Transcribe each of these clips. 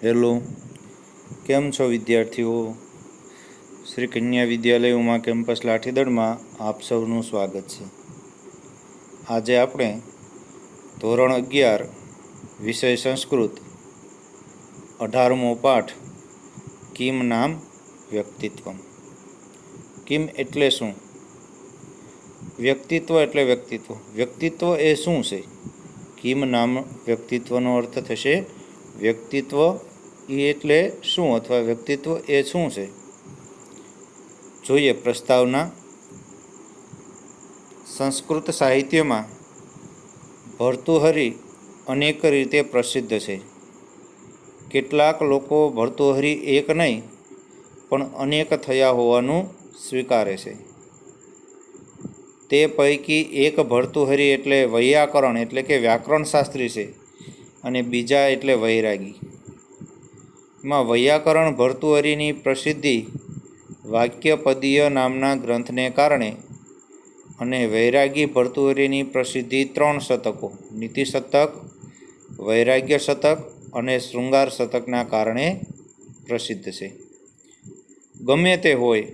Hello, કેમ છો વિદ્યાર્થીઓ? શ્રી કન્યા વિદ્યાલય ઉમા કેમ્પસ લાઠીદળમાં આપ સૌનું સ્વાગત છે. આજે આપણે ધોરણ 11 વિષય સંસ્કૃત 18મો પાઠ કિમ નામ વ્યક્તિત્વમ. કિમ એટલે શું? વ્યક્તિત્વ એટલે વ્યક્તિત્વ. વ્યક્તિત્વ એ શું છે? કિમ નામ વ્યક્તિત્વનો અર્થ થશે વ્યક્તિત્વ એટલે શું અથવા વ્યક્તિત્વ એ શું છે. જોઈએ પ્રસ્તાવના. સંસ્કૃત સાહિત્યમાં ભર્તૃહરિ અનેક રીતે પ્રસિદ્ધ છે. કેટલાક લોકો ભર્તૃહરિ એક નહીં પણ અનેક થયા હોવાનું સ્વીકારે છે. તે પૈકી એક ભર્તૃહરિ એટલે વૈયાકરણ એટલે કે વ્યાકરણ શાસ્ત્રી છે અને બીજા એટલે વૈરાગી. એમાં વૈયાકરણ ભર્તૃહરિની પ્રસિદ્ધિ વાક્યપદીય નામના ગ્રંથને કારણે અને વૈરાગી ભર્તૃહરિની પ્રસિદ્ધિ 3 શતકો નીતિ શતક, વૈરાગ્ય શતક અને શૃંગાર શતકના કારણે પ્રસિદ્ધ છે. ગમે તે હોય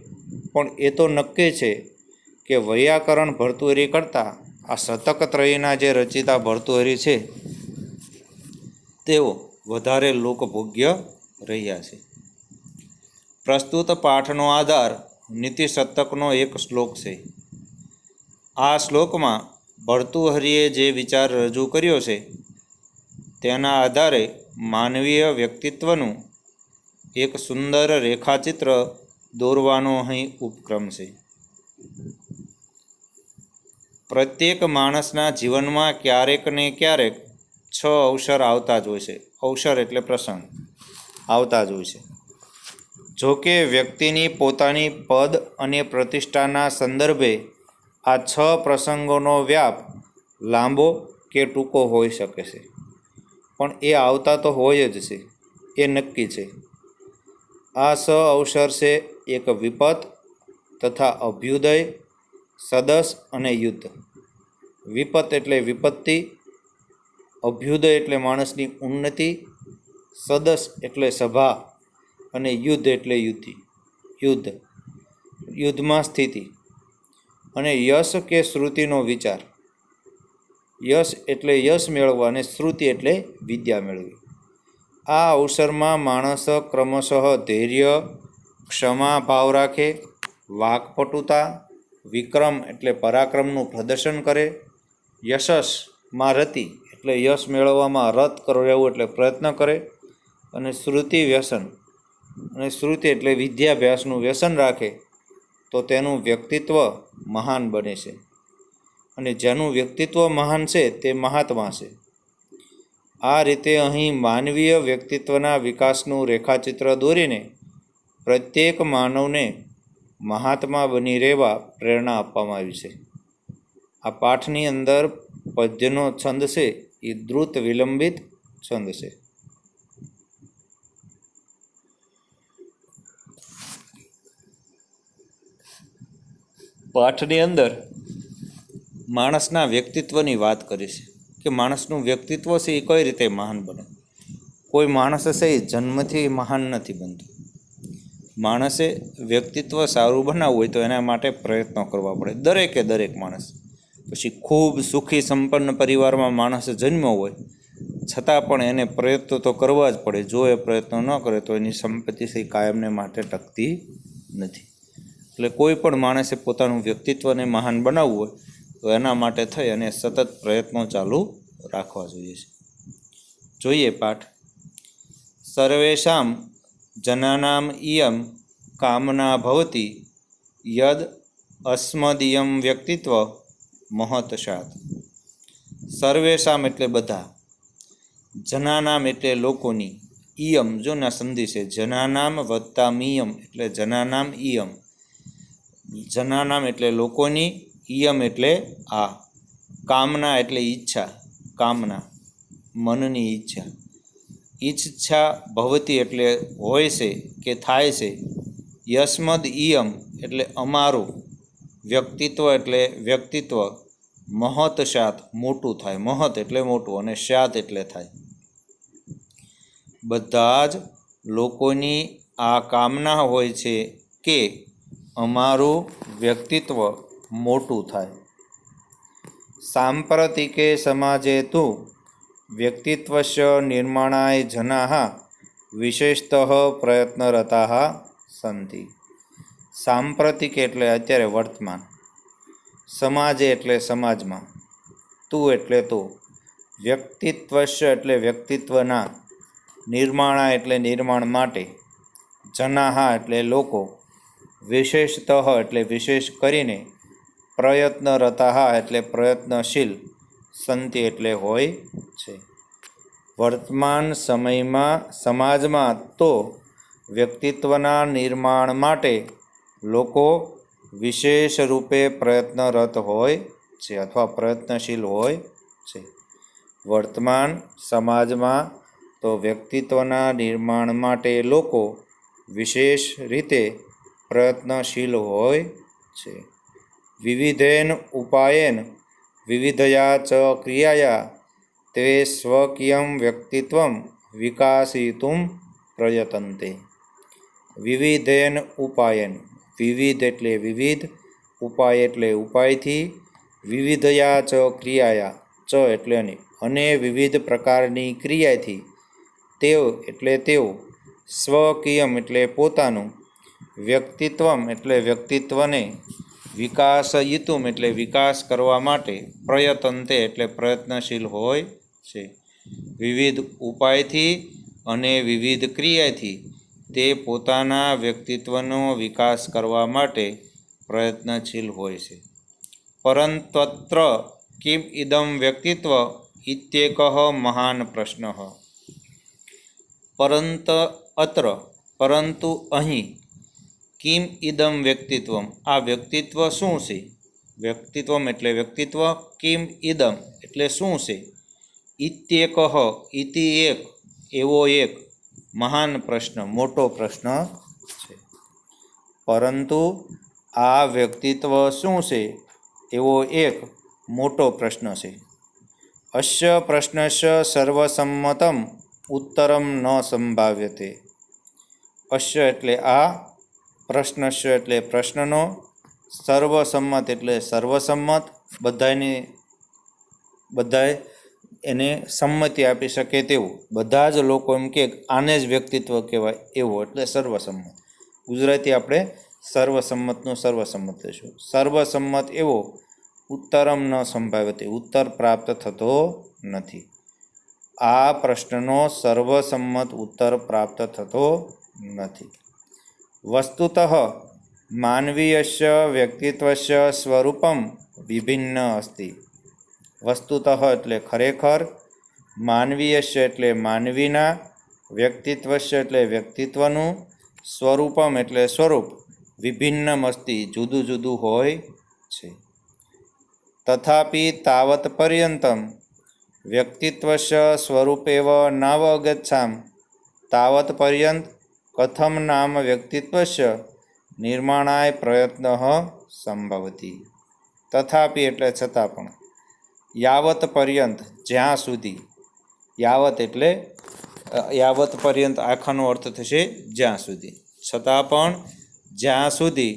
પણ એ તો નક્કી છે કે વૈયાકરણ ભર્તૃહરિ કરતાં આ શતકત્રયીના જે રચિતા ભર્તૃહરિ છે તેઓ વધારે લોકભોગ્ય રહ્યા છે. પ્રસ્તુત પાઠનો આધાર નીતિ શતકનો એક શ્લોક છે. આ શ્લોકમાં ભર્તૃહરિએ જે વિચાર રજૂ કર્યો છે તેના આધારે માનવીય વ્યક્તિત્વનું એક સુંદર રેખાચિત્ર દોરવાનો અહીં ઉપક્રમ છે. પ્રત્યેક માણસના જીવનમાં ક્યારેક ને ક્યારેક 6 અવસર આવતા જ હોય છે. અવસર એટલે પ્રસંગ આવતા જ હોય છે. જો કે વ્યક્તિની પોતાની પદ અને પ્રતિષ્ઠાના સંદર્ભે આ 6 પ્રસંગોનો વ્યાપ લાંબો કે ટૂંકો હોઈ શકે છે, પણ એ આવતા તો હોય જ છે, એ નક્કી છે. આ 6 અવસર છે એક વિપત તથા અભ્યુદય, સદસ અને યુદ્ધ. વિપત એટલે વિપત્તિ, અભ્યુદય એટલે માણસની ઉન્નતિ, સદસ એટલે સભા અને યુદ્ધ એટલે યુદ્ધ યુદ્ધમાં સ્થિતિ અને યશ કે શ્રુતિનો વિચાર. યશ એટલે યશ મેળવવા અને શ્રુતિ એટલે વિદ્યા મેળવી. આ અવસરમાં માણસ ક્રમશઃ ધૈર્ય, ક્ષમા ભાવ રાખે, વાકપટુતા, વિક્રમ એટલે પરાક્રમનું પ્રદર્શન કરે, યશસમાં રતિ એટલે યશ મેળવવામાં રત રહેવું એટલે પ્રયત્ન કરે, અને શ્રુતિ વ્યસન અને શ્રુતિ એટલે વિદ્યાભ્યાસનું વ્યસન રાખે તો તેનું વ્યક્તિત્વ મહાન બને છે. અને જેનું વ્યક્તિત્વ મહાન છે તે મહાત્મા છે. આ રીતે અહીં માનવીય વ્યક્તિત્વના વિકાસનું રેખાચિત્ર દોરીને પ્રત્યેક માનવને મહાત્મા બની રહેવા પ્રેરણા આપવામાં આવી છે. આ પાઠની અંદર પદ્યનો છંદ છે એ દ્રુત વિલંબિત છંદ છે. પાઠની અંદર માણસના વ્યક્તિત્વની વાત કરી છે કે માણસનું વ્યક્તિત્વ છે એ કઈ રીતે મહાન બને. કોઈ માણસ છે એ જન્મથી મહાન નથી બનતું. માણસે વ્યક્તિત્વ સારું બનાવવું હોય તો એના માટે પ્રયત્નો કરવા પડે. દરેક માણસ, પછી ખૂબ સુખી સંપન્ન પરિવારમાં માણસ જન્મ્યો હોય છતાં પણ એને પ્રયત્નો તો કરવા જ પડે. જો એ પ્રયત્નો ન કરે તો એની સંપત્તિ છે કાયમને માટે ટકતી નથી. એટલે કોઈ પણ માણસે પોતાનું વ્યક્તિત્વને મહાન બનાવવું હોય તો એના માટે થઈ અને સતત પ્રયત્નો ચાલુ રાખવા જોઈએ છે. જોઈએ પાઠ. સર્વેષાં જનાનામ ઇયં કામના ભવતિ યદ અસ્મદીયં વ્યક્તિત્વ મહત્સાત. સર્વેષાં એટલે બધા, જનાનામ એટલે લોકોની, ઇયમ જો ના સંધિ છે, જનાનામ વત્તા મિયમ એટલે જનાનામ ઇયમ. જનાનામ એટલે લોકોની, ઇયમ એટલે આ, કામના એટલે ઈચ્છા, કામના મનની ઈચ્છા, ઈચ્છા ભવતી એટલે હોય છે કે થાય છે, યસ્મદ ઇયમ એટલે અમારું, વ્યક્તિત્વ એટલે વ્યક્તિત્વ, મહત્સાત મોટું થાય, મહત એટલે મોટું અને સ્યાત એટલે થાય. બધા જ લોકોની આ કામના હોય છે કે અમારું વ્યક્તિત્વ મોટું થાય. સાંપ્રતિકે સમાજે તુ વ્યક્તિત્વસ્ય નિર્માણાય જનાઃ વિશેષતઃ પ્રયત્નરતાઃ સંતિ. સાંપ્રતિક એટલે અત્યારે વર્તમાન, સમાજે એટલે સમાજમાં, તું એટલે તું, વ્યક્તિત્વસ્ય એટલે વ્યક્તિત્વના, નિર્માણા એટલે નિર્માણ માટે, જનાઃ એટલે લોકો, વિશેષતઃ એટલે વિશેષ કરીને, પ્રયત્નરતાઃ એટલે પ્રયત્નશીલ, સંતિ એટલે હોય છે. વર્તમાન સમયમાં સમાજમાં તો વ્યક્તિત્વના નિર્માણ માટે લોકો વિશેષ રૂપે પ્રયત્નરત હોય છે અથવા પ્રયત્નશીલ હોય છે. વર્તમાન સમાજમાં તો વ્યક્તિત્વના નિર્માણ માટે લોકો વિશેષ રીતે પ્રયત્નશીલ હોય છે. વિવિધેન ઉપાયેન વિવિધયા ચ ક્રિયાયા તે સ્વકીયં વ્યક્તિત્વં વિકાસિતુમ પ્રયતન્તે. વિવિધેન ઉપાયેન, વિવિધ એટલે વિવિધ, ઉપાય એટલે ઉપાયથી, વિવિધયા ચ ક્રિયાયા, ચ એટલે અને વિવિધ પ્રકારની ક્રિયાથી, તેઓ એટલે તેઓ, સ્વકીયમ એટલે પોતાનું, વ્યક્તિત્વમ એટલે વ્યક્તિત્વને, વિકાસયિતુમ એટલે વિકાસ કરવા માટે, પ્રયતંતે એટલે પ્રયત્નશીલ હોય છે. વિવિધ ઉપાયથી અને વિવિધ ક્રિયાથી તે પોતાના વ્યક્તિત્વનો વિકાસ કરવા માટે પ્રયત્નશીલ હોય છે. પરંતત્ર કિમ ઇદમ વ્યક્તિત્વ ઇત્યેકઃ મહાન પ્રશ્નઃ. પરંતુ અહીં, કિમ ઇદમ વ્યક્તિત્વમ આ વ્યક્તિત્વ શું છે? વ્યક્તિત્વમ એટલે વ્યક્તિત્વ, કિમ ઇદમ એટલે શું છે? ઇત્યેકઃ ઇતિ એક, એવો એક, મહાન પ્રશ્ન મોટો પ્રશ્ન છે. પરંતુ આ વ્યક્તિત્વ શું છે એવો એક મોટો પ્રશ્ન છે. અસ્ય પ્રશ્નસ્ય સર્વસંમતમ ઉત્તરમ ન સંભાવ્યતે. અસ્ય એટલે આ, પ્રશ્નસ્ય એટલે પ્રશ્નનો, સર્વસંમત એટલે સર્વસંમત, બધાએ એને સંમતિ આપી શકે તેવું, બધા જ લોકો એમ કે આને જ વ્યક્તિત્વ કહેવાય એવો એટલે સર્વસંમત. ગુજરાતી આપણે સર્વસંમતનું સર્વસંમત લઈશું. સર્વસંમત એવો ઉત્તરમ ન સંભાવ્યતે, ઉત્તર પ્રાપ્ત થતો નથી. આ પ્રશ્નનો સર્વસંમત ઉત્તર પ્રાપ્ત થતો નથી. વસ્તુતઃ માનવીયસ્ય વ્યક્તિત્વસ્ય સ્વરૂપમ વિભિન્ન અસ્તિ. વસ્તુતઃ એટલે ખરેખર, માનવીયસ્ય એટલે માનવીના, વ્યક્તિત્વસ્ય એટલે વ્યક્તિત્વનું, સ્વરૂપમ એટલે સ્વરૂપ, વિભિન્નમ અસ્તિ જુદું જુદું હોય છે. તથાપિ તાવત પર્યંતમ વ્યક્તિત્વસ્ય સ્વરૂપેવ નાવગચ્છામ તાવત પર્યંત કથમ નામ વ્યક્તિત્વસ્ય નિર્માણાય પ્રયત્ન સંભવતી. તથાપિ એટલે છતાં પણ, યાવત પર્યંત જ્યાં સુધી, યાવત એટલે યાવત પર્યંત આખાનો અર્થ થશે જ્યાં સુધી, છતાં પણ જ્યાં સુધી,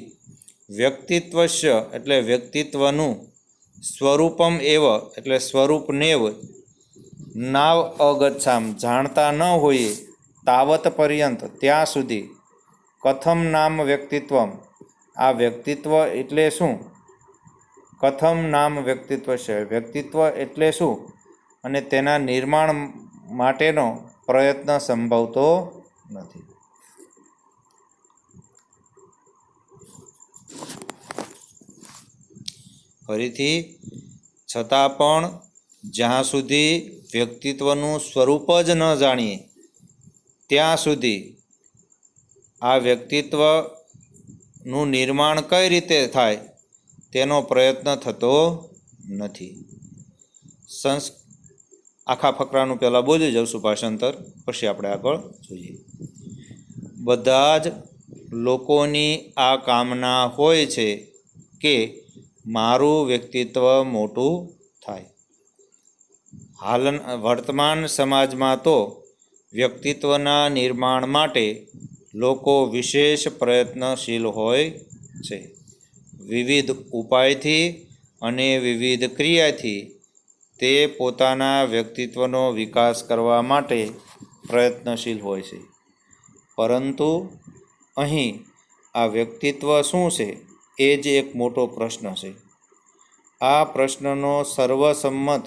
વ્યક્તિત્વસ્ય એટલે વ્યક્તિત્વનું, સ્વરૂપમ એવ એટલે સ્વરૂપનેવ, નાવ અગચ્છામ જાણતા ન હોઈએ, તાવત પર્યંત ત્યાં સુધી, કથમ નામ વ્યક્તિત્વમ આ વ્યક્તિત્વ એટલે શું, કથમ નામ વ્યક્તિત્વ છે, વ્યક્તિત્વ એટલે શું, અને તેના નિર્માણ માટેનો પ્રયત્ન સંભવતો નથી. ફરીથી, છતાં પણ જ્યાં સુધી વ્યક્તિત્વનું સ્વરૂપ જ ન જાણીએ ત્યાં સુધી આ વ્યક્તિત્વનું નિર્માણ કઈ રીતે થાય તેનો પ્રયત્ન થતો નથી. આખા ફકરાનું પહેલાં બોલી જઈશું ભાષાંતર, પછી આપણે આગળ જોઈએ. બધા જ લોકોની આ કામના હોય છે કે મારું વ્યક્તિત્વ મોટું થાય. વર્તમાન સમાજમાં તો વ્યક્તિત્વના નિર્માણ માટે લોકો વિશેષ પ્રયત્નશીલ હોય છે. વિવિધ ઉપાયથી અને વિવિધ ક્રિયાથી તે પોતાના વ્યક્તિત્વનો વિકાસ કરવા માટે પ્રયત્નશીલ હોય છે. પરંતુ અહીં આ વ્યક્તિત્વ શું છે એ જ એક મોટો પ્રશ્ન છે. આ પ્રશ્નનો સર્વસંમત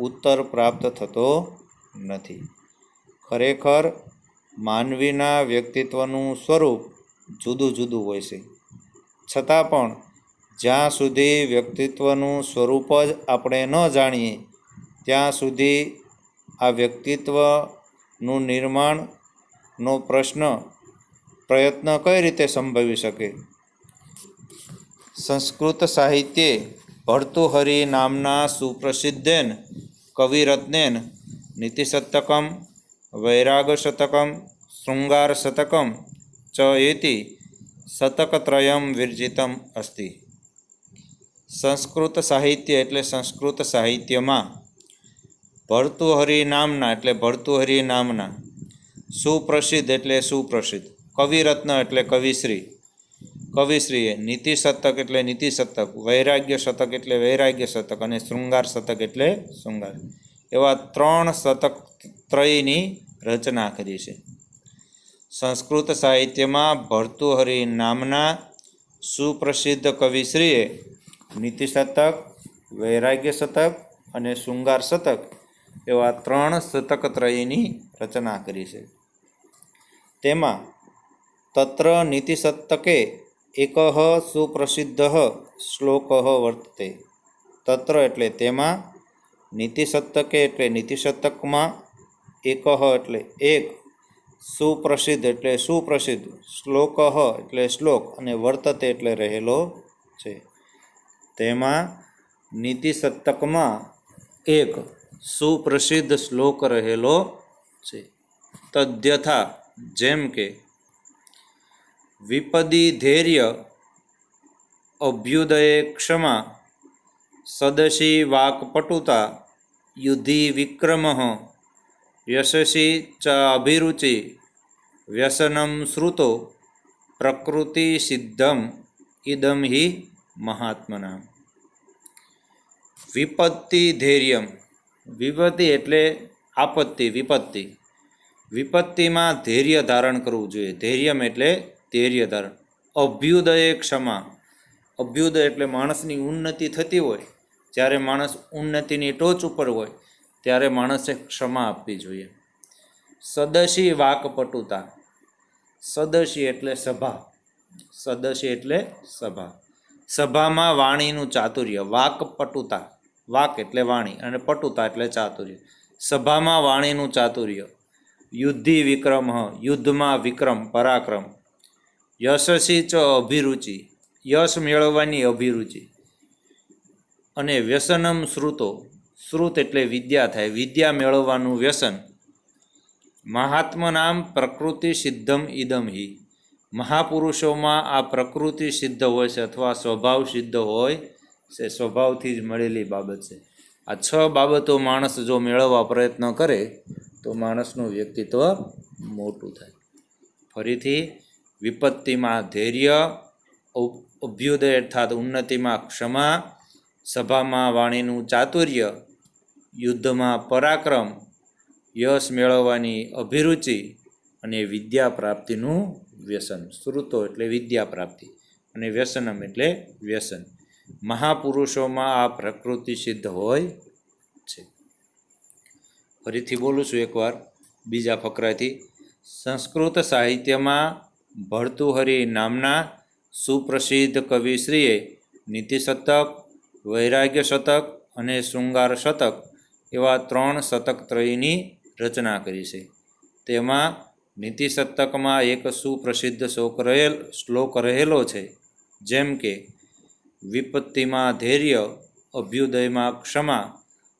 ઉત્તર પ્રાપ્ત થતો નથી. ખરેખર માનવીના વ્યક્તિત્વનું સ્વરૂપ જુદું જુદું હોય છે. છતાં પણ જ્યાં સુધી વ્યક્તિત્વનું સ્વરૂપ જ આપણે ન જાણીએ ત્યાં સુધી આ વ્યક્તિત્વનું નિર્માણનો પ્રયત્ન કઈ રીતે સંભવી શકે? સંસ્કૃત સાહિત્યે ભર્તૃહરિ નામના સુપ્રસિદ્ધેન કવિરત્નેન નીતિશતકમ, વૈરાગશતકમ, શૃંગારશતકમ ચ એતિ શતકત્રયમ વિરચિતમ અસ્તિ. સંસ્કૃત સાહિત્ય એટલે સંસ્કૃત સાહિત્યમાં ભર્તૃહરિ નામના એટલે ભર્તૃહરિ નામના, સુપ્રસિદ્ધ એટલે સુપ્રસિદ્ધ, કવિરત્ન એટલે કવિશ્રીએ, નીતિશતક એટલે નીતિશતક, વૈરાગ્ય શતક એટલે વૈરાગ્ય શતક અને શૃંગાર શતક એટલે શૃંગાર, એવા 3 શતક ત્રયની રચના કરી છે. સંસ્કૃત સાહિત્યમાં ભર્તૃહરિ નામના સુપ્રસિદ્ધ કવિશ્રીએ નીતિશતક, વૈરાગ્ય શતક અને શૃંગાર શતક એવા 3 શતક ત્રયની રચના કરી છે. તેમાં તત્ર નીતિશતકે એકઃ સુપ્રસિદ્ધ શ્લોક વર્તતે. તત્ર એટલે તેમાં, નીતિશતકે એટલે નીતિશતકમાં, એકઃ એટલે એક, સુપ્રસિદ્ધ એટલે સુપ્રસિદ્ધ, શ્લોક એટલે શ્લોક અને વર્તતે એટલે રહેલો છે. તેમાં નીતિશતકમાં એક સુપ્રસિદ્ધ શ્લોક રહેલો છે. તદ્યથા જેમ કે વિપદી ધૈર્ય અભ્યુદયે ક્ષમા સદશી વાક્પટુતા યુધિ વિક્રમઃ યશસી ચ અભિરુચિ વ્યસનમ શ્રુતો પ્રકૃતિ સિદ્ધમ ઇદમ હિ મહાત્મનામ. વિપત્તિ ધૈર્યમ, વિપત્તિ એટલે આપત્તિ, વિપત્તિમાં ધૈર્ય ધારણ કરવું જોઈએ. ધૈર્યમ એટલે ધૈર્ય ધારણ. અભ્યુદયે ક્ષમા, અભ્યુદય એટલે માણસની ઉન્નતિ થતી હોય, જ્યારે માણસ ઉન્નતિની ટોચ ઉપર હોય ત્યારે માણસે ક્ષમા આપવી જોઈએ. સદશી વાકપટુતા, સદશી એટલે સભા, સદશી એટલે સભા, સભામાં વાણીનું ચાતુર્ય. વાકપટુતા, વાક એટલે વાણી અને પટુતા એટલે ચાતુર્ય. સભામાં વાણીનું ચાતુર્ય. યુદ્ધિ વિક્રમ, યુદ્ધમાં વિક્રમ, પરાક્રમ. યશસી ચ અભિરુચિ, યશ મેળવવાની અભિરુચિ. અને વ્યસનમ શ્રુતો, શ્રુત એટલે વિદ્યા થાય, વિદ્યા મેળવવાનું વ્યસન. મહાત્મનામ પ્રકૃતિ સિદ્ધમ ઇદમ હિ, મહાપુરુષોમાં આ પ્રકૃતિ સિદ્ધ હોય છે અથવા સ્વભાવ સિદ્ધ હોય છે, સ્વભાવથી જ મળેલી બાબત છે. આ 6 બાબતો માણસ જો મેળવવા પ્રયત્ન કરે તો માણસનું વ્યક્તિત્વ મોટું થાય. ફરીથી, વિપત્તિમાં ધૈર્ય, અભ્યુદય અર્થાત ઉન્નતિમાં ક્ષમા, સભામાં વાણીનું ચાતુર્ય, યુદ્ધમાં પરાક્રમ, યશ મેળવવાની અભિરુચિ અને વિદ્યા પ્રાપ્તિનું વ્યસન. શ્રુતો એટલે વિદ્યા પ્રાપ્તિ અને વ્યસનમ એટલે વ્યસન. મહાપુરુષોમાં આ પ્રકૃતિ સિદ્ધ હોય છે. ફરીથી બોલું છું એકવાર બીજા ફકરાથી. સંસ્કૃત સાહિત્યમાં ભર્તૃહરિ નામના સુપ્રસિદ્ધ કવિશ્રીએ નીતિશતક, વૈરાગ્ય શતક અને શૃંગાર શતક એવા 3 શતક ત્રયની રચના કરી છે. તેમાં નીતિશતકમાં એક સુપ્રસિદ્ધ શ્લોક રહેલો છે, જેમ કે વિપત્તિમાં ધૈર્ય, અભ્યુદયમાં ક્ષમા,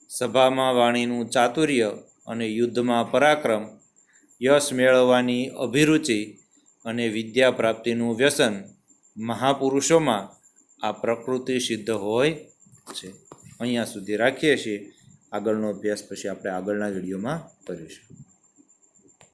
સભામાં વાણીનું ચાતુર્ય અને યુદ્ધમાં પરાક્રમ, યશ મેળવવાની અભિરુચિ અને વિદ્યા પ્રાપ્તિનું વ્યસન. મહાપુરુષોમાં આ પ્રકૃતિ સિદ્ધ હોય છે. અહીંયા સુધી રાખીએ છીએ. આગળનો અભ્યાસ પછી આપણે આગળના વિડીયોમાં કરીશું.